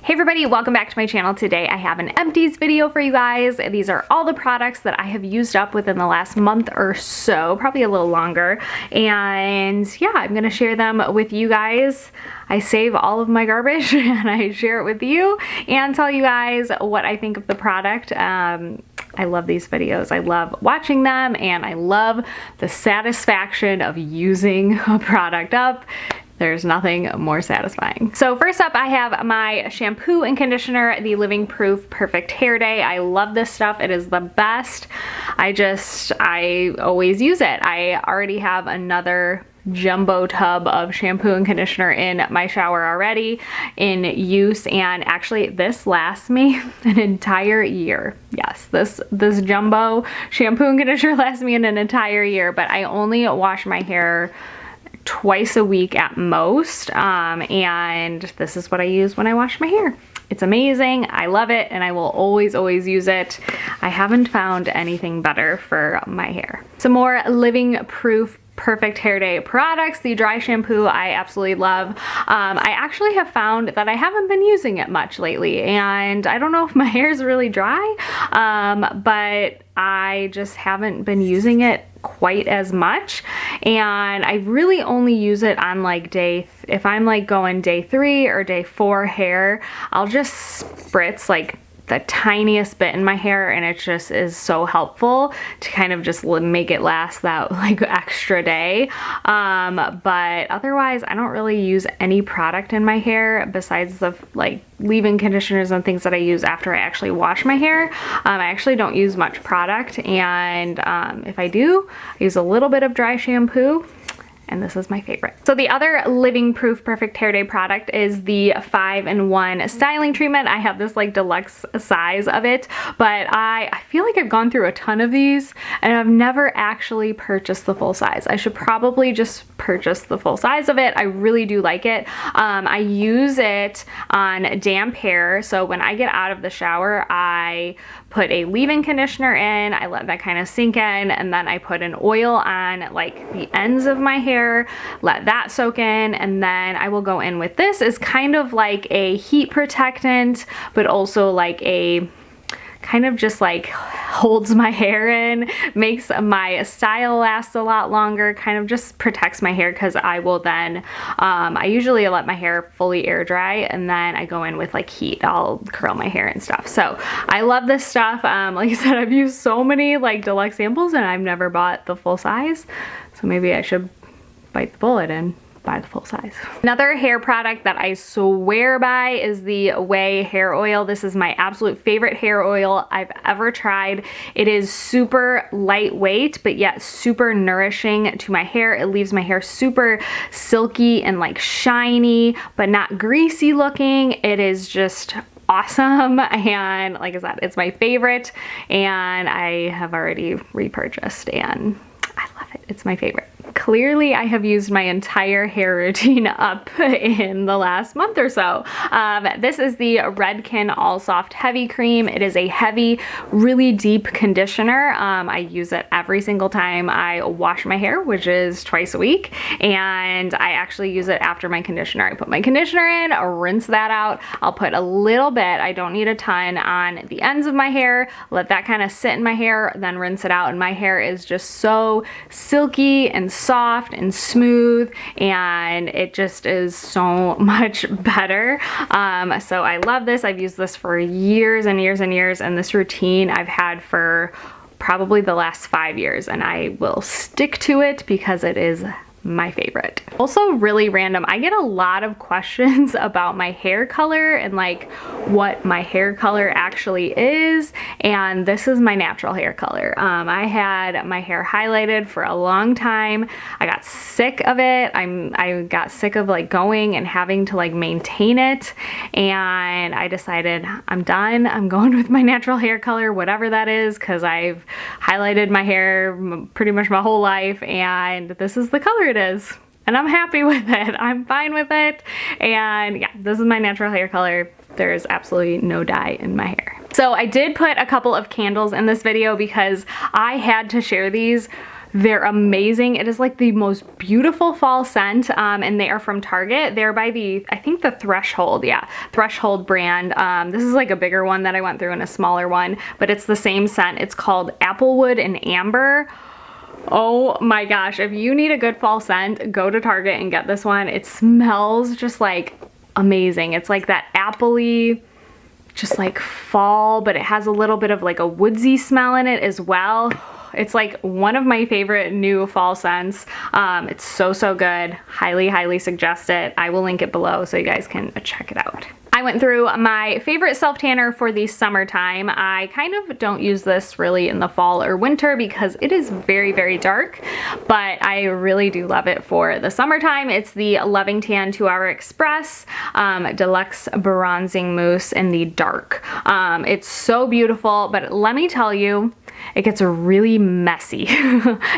Hey everybody, welcome back to my channel. Today I have an empties video for you guys. These are all the products that I have used up within the last month or so, probably a little longer. And yeah, I'm gonna share them with you guys. I save all of my garbage and I share it with you and tell you guys what I think of the product. I love these videos. I love watching them and I love the satisfaction of using a product up. There's nothing more satisfying. So first up, I have my shampoo and conditioner, the Living Proof Perfect Hair Day. I love this stuff. It is the best. I always use it. I already have another jumbo tub of shampoo and conditioner in my shower already in use, and actually this lasts me an entire year. Yes, this jumbo shampoo and conditioner lasts me an entire year, but I only wash my hair twice a week at most, and this is what I use when I wash my hair. It's amazing. I love it, and I will always use it. I haven't found anything better for my hair. Some more Living Proof Perfect Hair Day products. The dry shampoo I absolutely love. I actually have found that I haven't been using it much lately, and I don't know if my hair is really dry, but I just haven't been using it quite as much, and I really only use it on like if I'm like going day 3 or day 4 hair, I'll just spritz like the tiniest bit in my hair, and it just is so helpful to kind of just make it last that like extra day. But otherwise I don't really use any product in my hair besides the like leave-in conditioners and things that I use after I actually wash my hair. I actually don't use much product, and if I do, I use a little bit of dry shampoo, and this is my favorite. So the other Living Proof Perfect Hair Day product is the 5-in-1 styling treatment. I have this like deluxe size of it, but I feel like I've gone through a ton of these and I've never actually purchased the full size. I should probably just purchase the full size of it. I really do like it. I use it on damp hair, so when I get out of the shower, I put a leave-in conditioner in, I let that kind of sink in, and then I put an oil on like the ends of my hair, let that soak in, and then I will go in with this. Is kind of like a heat protectant, but also like a kind of just like holds my hair in, makes my style last a lot longer, kind of just protects my hair, because I will then, I usually let my hair fully air dry and then I go in with like heat. I'll curl my hair and stuff. So I love this stuff. Like I said, I've used so many like deluxe samples and I've never bought the full size. So maybe I should bite the bullet and buy the full size. Another hair product that I swear by is the Ouai hair oil. This is my absolute favorite hair oil I've ever tried. It is super lightweight, but yet super nourishing to my hair. It leaves my hair super silky and like shiny, but not greasy looking. It is just awesome, and like I said, it's my favorite, and I have already repurchased and I love it. It's my favorite. Clearly I have used my entire hair routine up in the last month or so. This is the Redken All Soft Heavy Cream. It is a heavy, really deep conditioner. I use it every single time I wash my hair, which is twice a week, and I actually use it after my conditioner. I put my conditioner in, rinse that out. I'll put a little bit, I don't need a ton, on the ends of my hair, let that kind of sit in my hair, then rinse it out, and my hair is just so silky and soft and smooth, and it just is so much better. So I love this. I've used this for years and years and years, and this routine I've had for probably the last 5 years, and I will stick to it because it is my favorite. Also really random, I get a lot of questions about my hair color and like what my hair color actually is, and this is my natural hair color. I had my hair highlighted for a long time. I got sick of it. I got sick of like going and having to like maintain it, and I decided I'm done. I'm going with my natural hair color, whatever that is, because I've highlighted my hair pretty much my whole life, and this is the color it is. And I'm happy with it. I'm fine with it. And yeah, this is my natural hair color. There's absolutely no dye in my hair. So I did put a couple of candles in this video because I had to share these They're amazing. It is like the most beautiful fall scent, and they are from Target. They're by I think the Threshold, yeah, Threshold brand. This is like a bigger one that I went through and a smaller one, but it's the same scent. It's called Applewood and Amber. Oh my gosh, if you need a good fall scent, go to Target and get this one. It smells just like amazing. It's like that appley, just like fall, but it has a little bit of like a woodsy smell in it as well. It's like one of my favorite new fall scents. It's so good. Highly suggest it. I will link it below so you guys can check it out. I went through my favorite self tanner for the summertime. I kind of don't use this really in the fall or winter because it is very dark, but I really do love it for the summertime. It's the Loving Tan 2-Hour Express Deluxe Bronzing Mousse in the dark. It's so beautiful, but let me tell you, it gets really messy.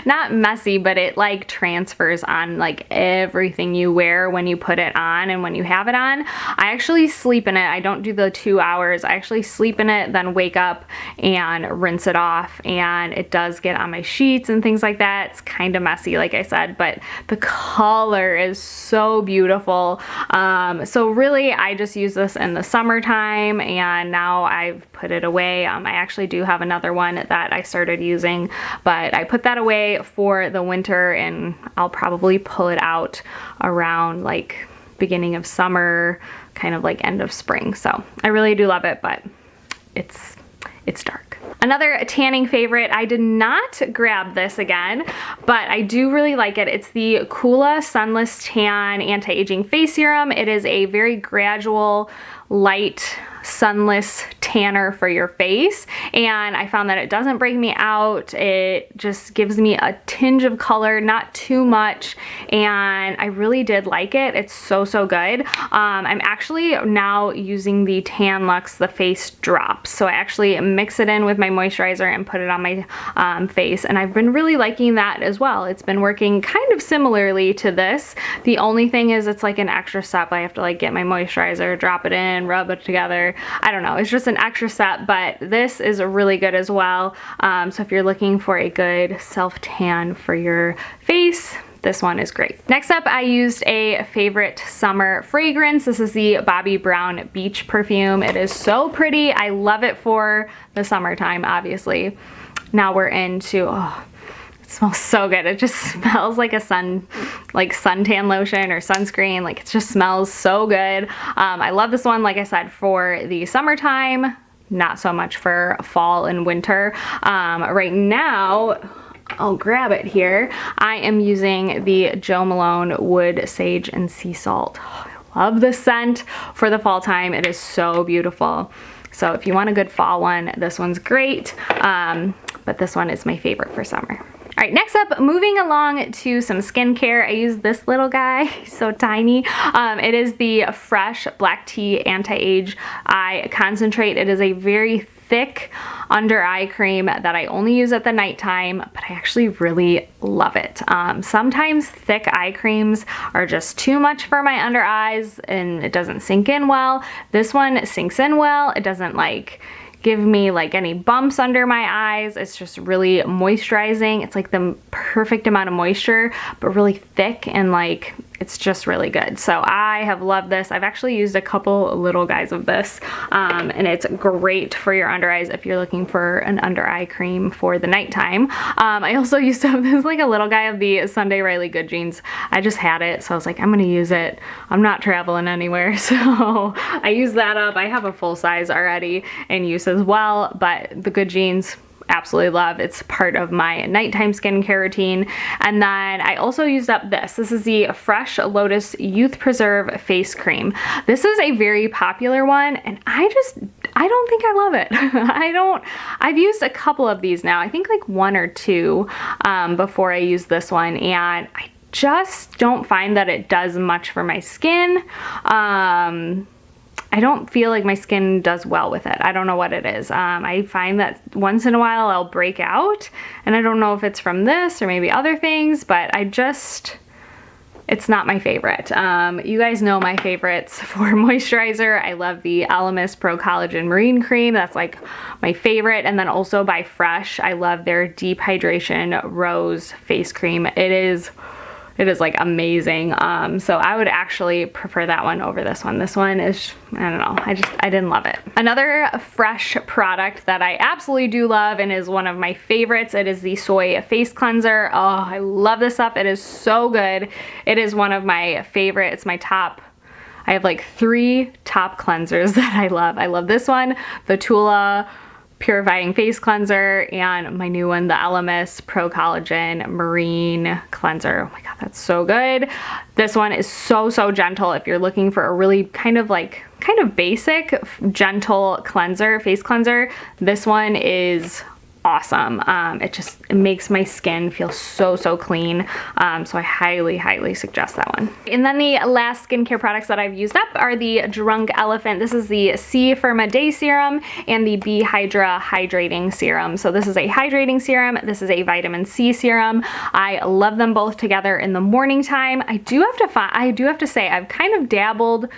Not messy, but it like transfers on like everything you wear when you put it on and when you have it on. I actually sleep in it. I don't do the 2 hours. I actually sleep in it, then wake up and rinse it off, and it does get on my sheets and things like that. It's kind of messy, like I said, but the color is so beautiful. So really, I just use this in the summertime, and now I've put it away. I actually do have another one that I started using, but I put that away for the winter, and I'll probably pull it out around like beginning of summer, kind of like end of spring. So I really do love it, but it's dark. Another tanning favorite, I did not grab this again, but I do really like it. It's the Kula Sunless Tan Anti-Aging Face Serum. It is a very gradual, light, sunless tanner for your face, and I found that it doesn't break me out. It just gives me a tinge of color, not too much, and I really did like it. It's so good. I'm actually now using the Tan Luxe, the face drops, so I actually mix it in with my moisturizer and put it on my face, and I've been really liking that as well. It's been working kind of similarly to this. The only thing is it's like an extra step. I have to like get my moisturizer, drop it in, rub it together. I don't know, it's just an extra step, but this is really good as well. So if you're looking for a good self tan for your face, this one is great. Next up, I used a favorite summer fragrance. This is the Bobbi Brown Beach perfume. It is so pretty. I love it for the summertime, obviously. Now we're into, it smells so good. It just smells like a suntan lotion or sunscreen. Like, it just smells so good. I love this one, like I said, for the summertime, not so much for fall and winter. Right now, I'll grab it here. I am using the Jo Malone Wood, Sage, and Sea Salt. Oh, I love this scent for the fall time. It is so beautiful. So if you want a good fall one, this one's great. But this one is my favorite for summer. All right, next up, moving along to some skincare. I use this little guy, he's so tiny. It is the Fresh Black Tea Anti-Age Eye Concentrate. It is a very thick under eye cream that I only use at the nighttime, but I actually really love it. Sometimes thick eye creams are just too much for my under eyes and it doesn't sink in well. This one sinks in well. It doesn't like give me like any bumps under my eyes. It's just really moisturizing. It's like the perfect amount of moisture, but really thick, and like it's just really good. So I have loved this. I've actually used a couple little guys of this, and it's great for your under eyes if you're looking for an under eye cream for the nighttime. I also used to have this like a little guy of the Sunday Riley Good Jeans. I just had it, so I was like, I'm gonna use it. I'm not traveling anywhere, so I used that up. I have a full size already in use as well, but the Good Jeans, absolutely love. It's part of my nighttime skincare routine. And then I also used up this. This is the Fresh Lotus Youth Preserve Face Cream. This is a very popular one, and I don't think I love it. I've used a couple of these now. I think like one or two before I used this one, and I just don't find that it does much for my skin. I don't feel like my skin does well with it. I don't know what it is. I find that once in a while I'll break out, and I don't know if it's from this or maybe other things, but I just it's not my favorite. You guys know my favorites for moisturizer. I love the Elemis Pro Collagen Marine Cream. That's like my favorite. And then also by Fresh, I love their Deep Hydration Rose Face Cream. It is like amazing. So I would actually prefer that one over this one. This one is, I don't know, I didn't love it. Another Fresh product that I absolutely do love and is one of my favorites, it is the Soy Face Cleanser. Oh, I love this stuff. It is so good. It is one of my favorite, it's my top, I have like 3 top cleansers that I love. I love this one, the Tula Purifying Face Cleanser, and my new one, the Elemis Pro Collagen Marine Cleanser. Oh my god, that's so good. This one is so gentle. If you're looking for a really kind of basic gentle cleanser, face cleanser, this one is awesome. It makes my skin feel so clean. So I highly suggest that one. And then the last skincare products that I've used up are the Drunk Elephant. This is the C Firma Day Serum and the B Hydra Hydrating Serum. So this is a hydrating serum. This is a vitamin C serum. I love them both together in the morning time. I do have to say I've kind of dabbled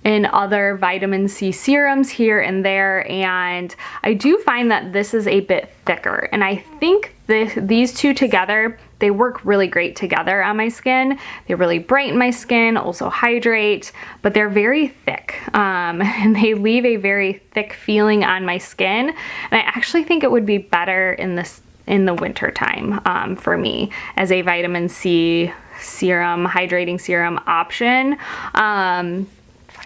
in other vitamin C serums here and there, and I do find that this is a bit thicker, and I think these two together, they work really great together on my skin. They really brighten my skin, also hydrate, but they're very thick, and they leave a very thick feeling on my skin, and I actually think it would be better in the winter time for me as a vitamin C serum, hydrating serum option.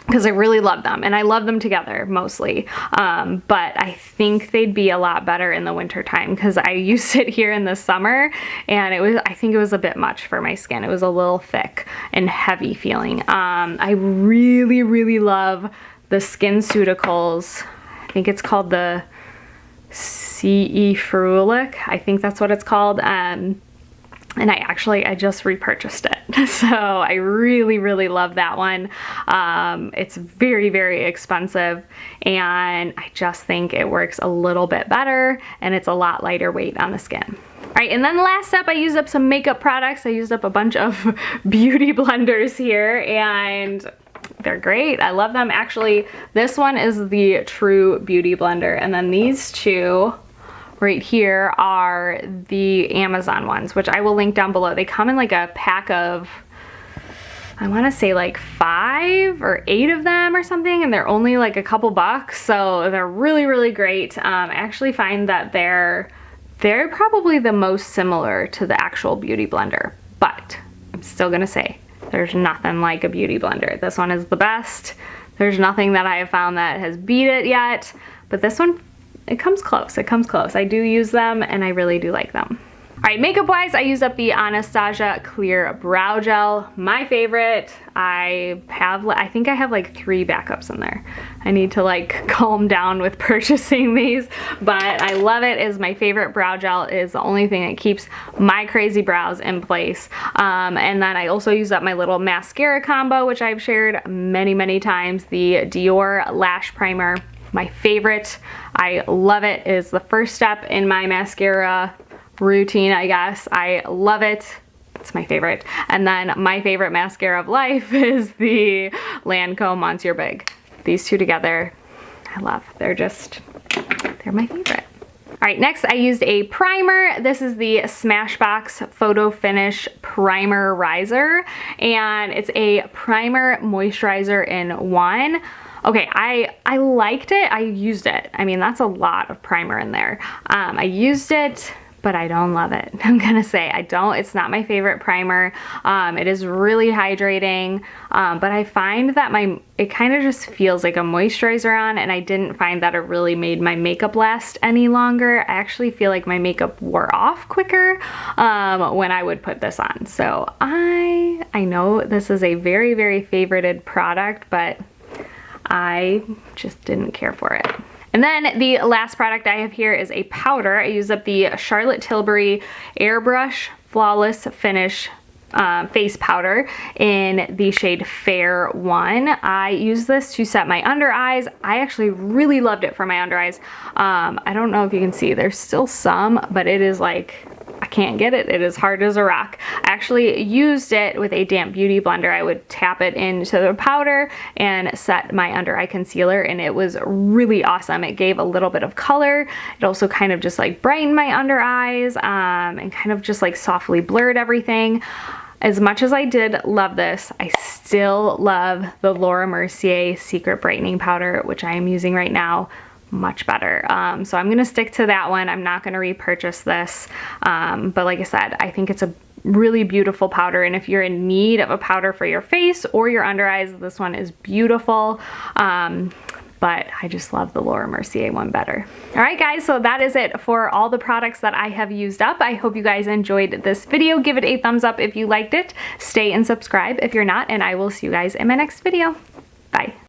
Because I really love them, and I love them together mostly, but I think they'd be a lot better in the winter time because I used it here in the summer, and I think it was a bit much for my skin. It was a little thick and heavy feeling. I really love the SkinCeuticals. I think it's called the CE Ferulic. I think that's what it's called. And I just repurchased it. So I really love that one. It's very expensive, and I just think it works a little bit better, and it's a lot lighter weight on the skin. All right, and then the last step, I used up some makeup products. I used up a bunch of beauty blenders here, and they're great. I love them. Actually, this one is the True Beauty Blender, and then these two right here are the Amazon ones, which I will link down below. They come in like a pack of, I want to say like 5 or 8 of them or something, and they're only like a couple bucks, so they're really great. I actually find that they're probably the most similar to the actual beauty blender, but I'm still gonna say there's nothing like a beauty blender. This one is the best. There's nothing that I have found that has beat it yet, but this one, it comes close. I do use them, and I really do like them. All right, makeup wise, I used up the Anastasia Clear Brow Gel, my favorite. I think I have like 3 backups in there. I need to like calm down with purchasing these, but I love it. It is my favorite brow gel. It is the only thing that keeps my crazy brows in place. And then I also used up my little mascara combo, which I've shared many times, the Dior Lash Primer. My favorite, I love it. It is the first step in my mascara routine, I guess. I love it. It's my favorite. And then my favorite mascara of life is the Lancome Monsieur Big. These two together, I love. They're my favorite. All right, next I used a primer. This is the Smashbox Photo Finish Primer Riser, and it's a primer moisturizer in one. Okay, I liked it. I used it. I mean, that's a lot of primer in there. I used it, but I don't love it. I'm gonna say it's not my favorite primer. It is really hydrating, but I find that it kind of just feels like a moisturizer on, and I didn't find that it really made my makeup last any longer. I actually feel like my makeup wore off quicker when I would put this on. So I know this is a very favorited product, but I just didn't care for it. And then the last product I have here is a powder. I use up the Charlotte Tilbury Airbrush Flawless Finish face powder in the shade Fair 1. I use this to set my under eyes. I actually really loved it for my under eyes. I don't know if you can see, there's still some, but it is like, I can't get it. It is hard as a rock. I actually used it with a damp beauty blender. I would tap it into the powder and set my under eye concealer, and it was really awesome. It gave a little bit of color. It also kind of just like brightened my under eyes and kind of just like softly blurred everything. As much as I did love this, I still love the Laura Mercier Secret Brightening Powder, which I am using right now, much better. So I'm gonna stick to that one. I'm not gonna repurchase this. But like I said, I think it's a really beautiful powder, and if you're in need of a powder for your face or your under eyes, this one is beautiful. But I just love the Laura Mercier one better. All right, guys, so that is it for all the products that I have used up. I hope you guys enjoyed this video. Give it a thumbs up if you liked it. Stay and subscribe if you're not, and I will see you guys in my next video. Bye.